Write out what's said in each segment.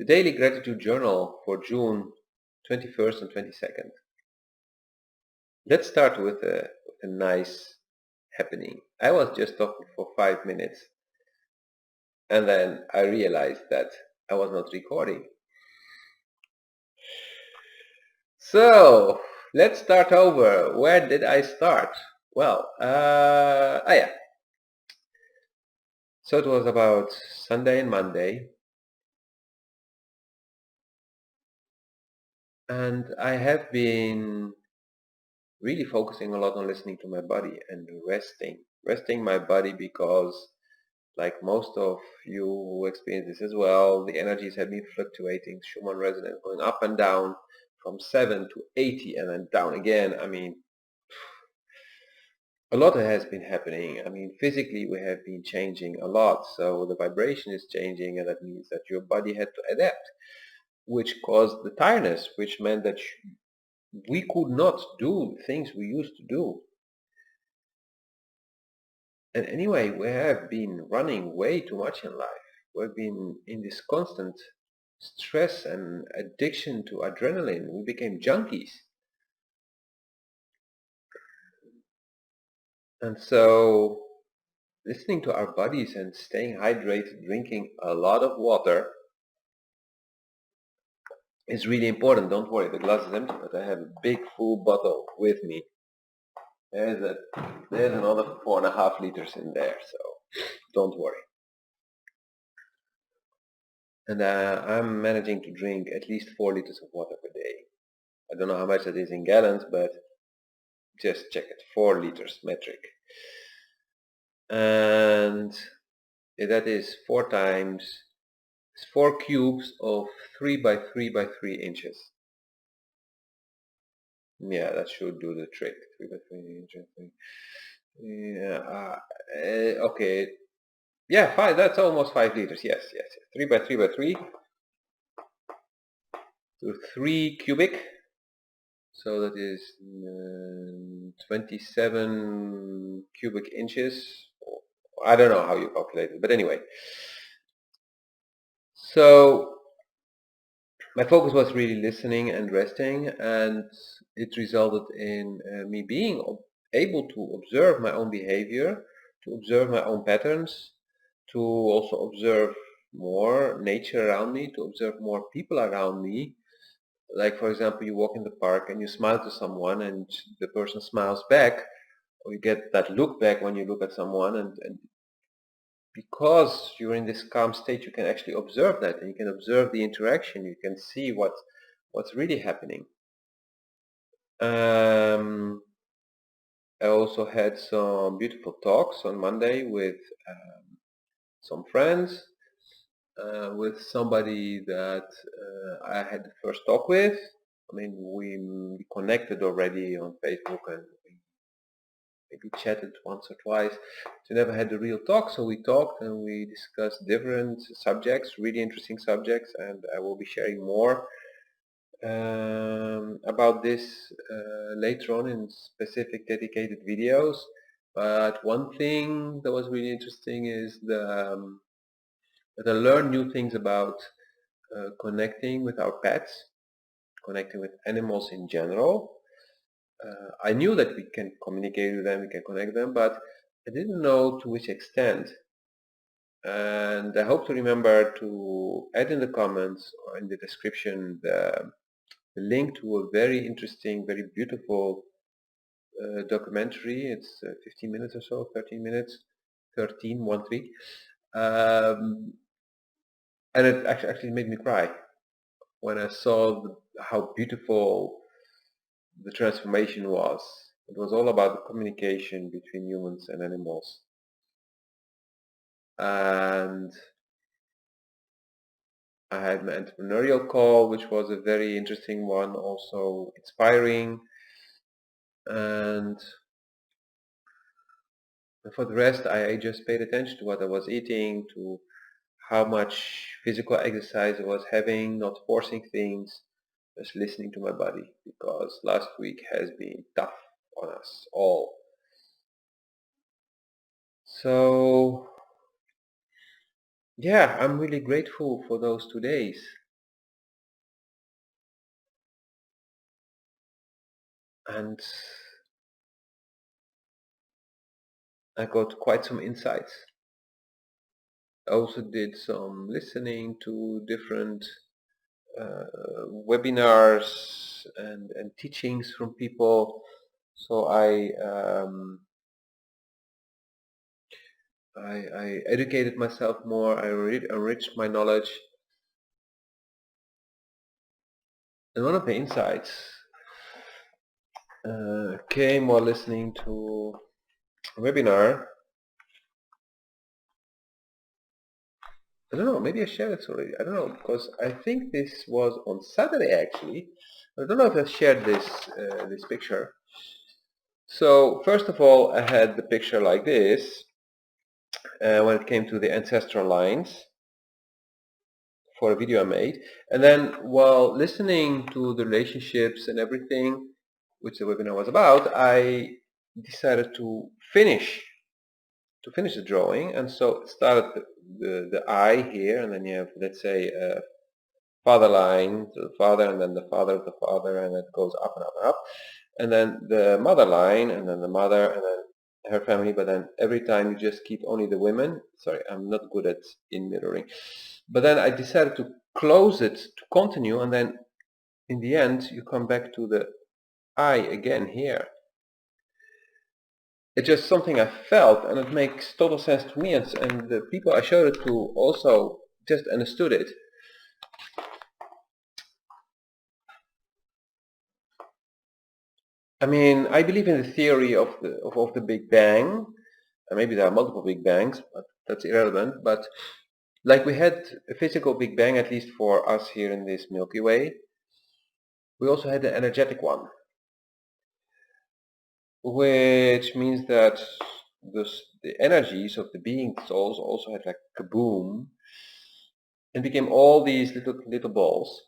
The Daily Gratitude Journal for June 21st and 22nd. Let's start with a nice happening. I was just talking for 5 minutes and then I realized that I was not recording. So let's start over. Where did I start? Well, yeah. So it was about Sunday and Monday, and I have been really focusing a lot on listening to my body and resting my body, because like most of you who experience this as well, the energies have been fluctuating, Schumann resonance going up and down from 7 to 80 and then down again. I mean, a lot has been happening. I mean, physically we have been changing a lot, so the vibration is changing, and that means that your body had to adapt, which caused the tiredness, which meant that we could not do things we used to do. And anyway, we have been running way too much in life. We've been in this constant stress and addiction to adrenaline. We became junkies. And so listening to our bodies and staying hydrated, drinking a lot of water is really important. Don't worry, the glass is empty, but I have a big full bottle with me. There's another 4.5 liters in there, so don't worry. And I'm managing to drink at least 4 liters of water per day. I don't know how much that is in gallons, but just check it, 4 liters metric. And that is 4 cubes of 3 by 3 by 3 inches. Yeah, that should do the trick. 3 by 3 inches. Yeah, okay. Yeah, 5, that's almost 5 liters. Yes. 3 by 3 by 3 to 3 cubic. So that is 27 cubic inches. I don't know how you calculate it, but anyway. So my focus was really listening and resting, and it resulted in me being able to observe my own behavior, to observe my own patterns, to also observe more nature around me, to observe more people around me. Like, for example, you walk in the park and you smile to someone and the person smiles back, or you get that look back when you look at someone, and because you're in this calm state, you can actually observe that, and you can observe the interaction. You can see what's really happening. I also had some beautiful talks on Monday with some friends, with somebody that I had the first talk with. I mean, we connected already on Facebook, and we maybe chatted once or twice. We never had the real talk, so we talked and we discussed different subjects, really interesting subjects, and I will be sharing more about this later on in specific dedicated videos. But one thing that was really interesting is that I learned new things about connecting with our pets, connecting with animals in general. I knew that we can communicate with them, we can connect them, but I didn't know to which extent. And I hope to remember to add in the comments or in the description the link to a very interesting, very beautiful documentary. It's 15 minutes or so, 13 minutes, 13, 1, 3. And it actually made me cry when I saw how beautiful the transformation was. It was all about the communication between humans and animals. And I had my entrepreneurial call, which was a very interesting one, also inspiring. And for the rest, I just paid attention to what I was eating, to how much physical exercise I was having, not forcing things, just listening to my body, because last week has been tough on us all. So yeah, I'm really grateful for those 2 days. and I got quite some insights. I also did some listening to different webinars and teachings from people. So I educated myself more. I enriched my knowledge. And one of the insights came while listening to a webinar. I don't know, maybe I shared it already. I don't know, because I think this was on Saturday actually. I don't know if I shared this picture. So first of all, I had the picture like this when it came to the ancestral lines for a video I made. And then while listening to the relationships and everything, which the webinar was about, I decided to finish the drawing, and so it started the eye here, and then you have, let's say, a father line to the father, and then the father of the father, and it goes up and up and up, and then the mother line, and then the mother, and then her family. But then every time you just keep only the women. Sorry, I'm not good at in mirroring. But then I decided to close it to continue, and then in the end you come back to the eye again here. It's just something I felt, and it makes total sense to me, and the people I showed it to also just understood it. I mean, I believe in the theory of the Big Bang, and maybe there are multiple Big Bangs, but that's irrelevant. But like we had a physical Big Bang, at least for us here in this Milky Way, we also had an energetic one, which means that the energies of the being souls also had like kaboom, and became all these little balls,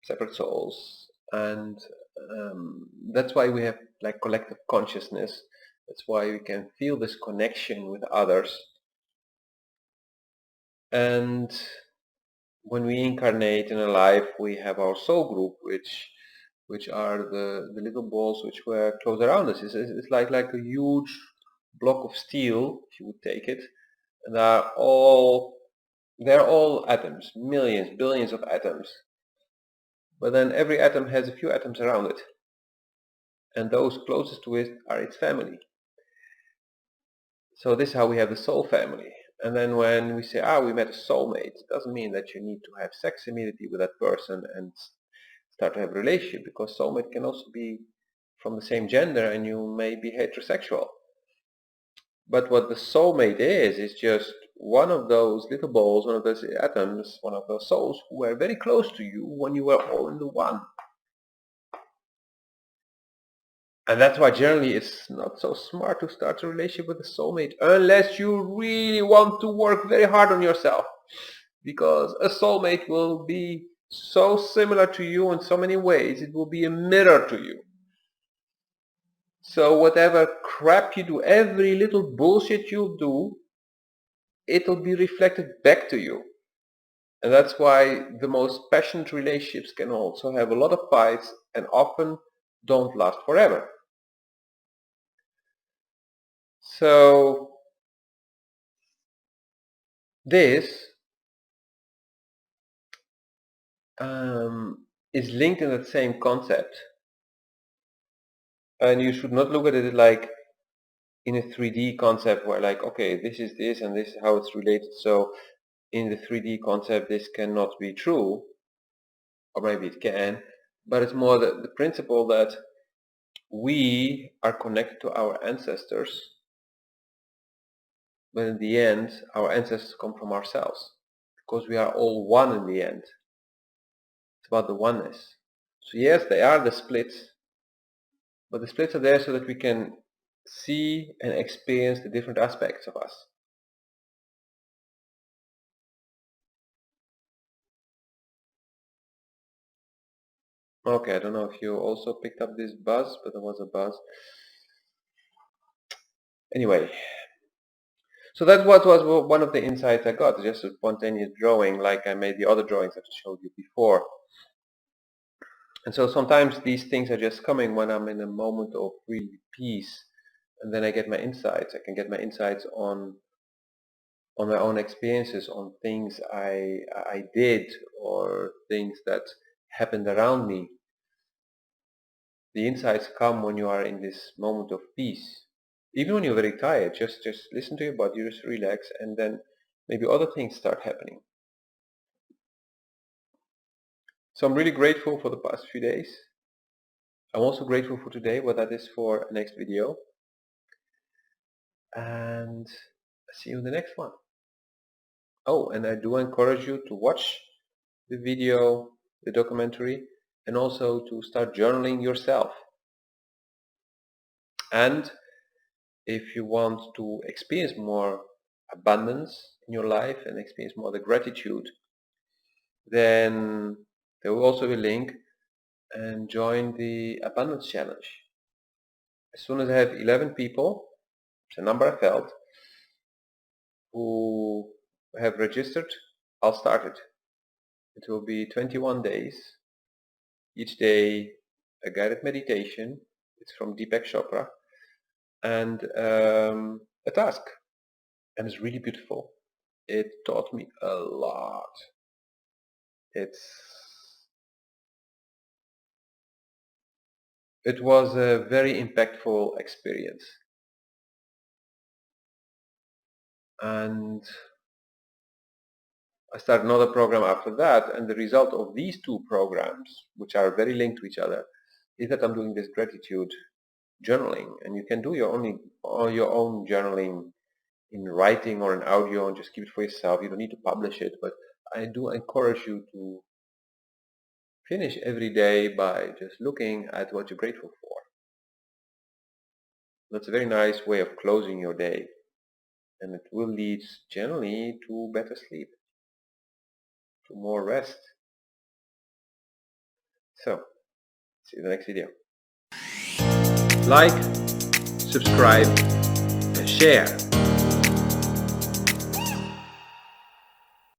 separate souls, and that's why we have like collective consciousness. That's why we can feel this connection with others. And when we incarnate in a life, we have our soul group, which are the little balls which were close around us. It's like a huge block of steel, if you would take it, and they're all atoms, millions, billions of atoms. But then every atom has a few atoms around it, and those closest to it are its family. So this is how we have the soul family. And then when we say, we met a soulmate, it doesn't mean that you need to have sex immediately with that person and start to have a relationship, because soulmate can also be from the same gender and you may be heterosexual. But what the soulmate is just one of those little balls, one of those atoms, one of those souls who were very close to you when you were all in the one. And that's why generally it's not so smart to start a relationship with a soulmate unless you really want to work very hard on yourself. Because a soulmate will be so similar to you in so many ways, it will be a mirror to you. So whatever crap you do, every little bullshit you do, it'll be reflected back to you. And that's why the most passionate relationships can also have a lot of fights and often don't last forever. So this is linked in that same concept. And you should not look at it like in a 3D concept where like, okay, this is this and this is how it's related. So in the 3D concept, this cannot be true, or maybe it can, but it's more the principle that we are connected to our ancestors, but in the end, our ancestors come from ourselves, because we are all one in the end. It's about the oneness. So yes, they are the splits, but the splits are there so that we can see and experience the different aspects of us. Okay, I don't know if you also picked up this buzz, but there was a buzz. Anyway, so that's what was one of the insights I got, just a spontaneous drawing like I made the other drawings I showed you before. And so sometimes these things are just coming when I'm in a moment of real peace, and then I get my insights. I can get my insights on my own experiences, on things I did or things that happened around me. The insights come when you are in this moment of peace. Even when you're very tired, just listen to your body, just relax, and then maybe other things start happening. So I'm really grateful for the past few days. I'm also grateful for today, what that is for a next video. And see you in the next one. Oh, and I do encourage you to watch the video, the documentary, and also to start journaling yourself. And if you want to experience more abundance in your life and experience more the gratitude, then there will also be a link, and join the abundance challenge. As soon as I have 11 people, it's a number I felt, who have registered, I'll start it. It will be 21 days, each day a guided meditation. It's from Deepak Chopra, and a task. And it's really beautiful. It taught me a lot. It was a very impactful experience. And I started another program after that, and the result of these two programs, which are very linked to each other, is that I'm doing this gratitude journaling. And you can do your own journaling in writing or in audio and just keep it for yourself. You don't need to publish it, but I do encourage you to finish every day by just looking at what you're grateful for. That's a very nice way of closing your day, and it will lead generally to better sleep, to more rest. So, see you in the next video. Like, subscribe, and share.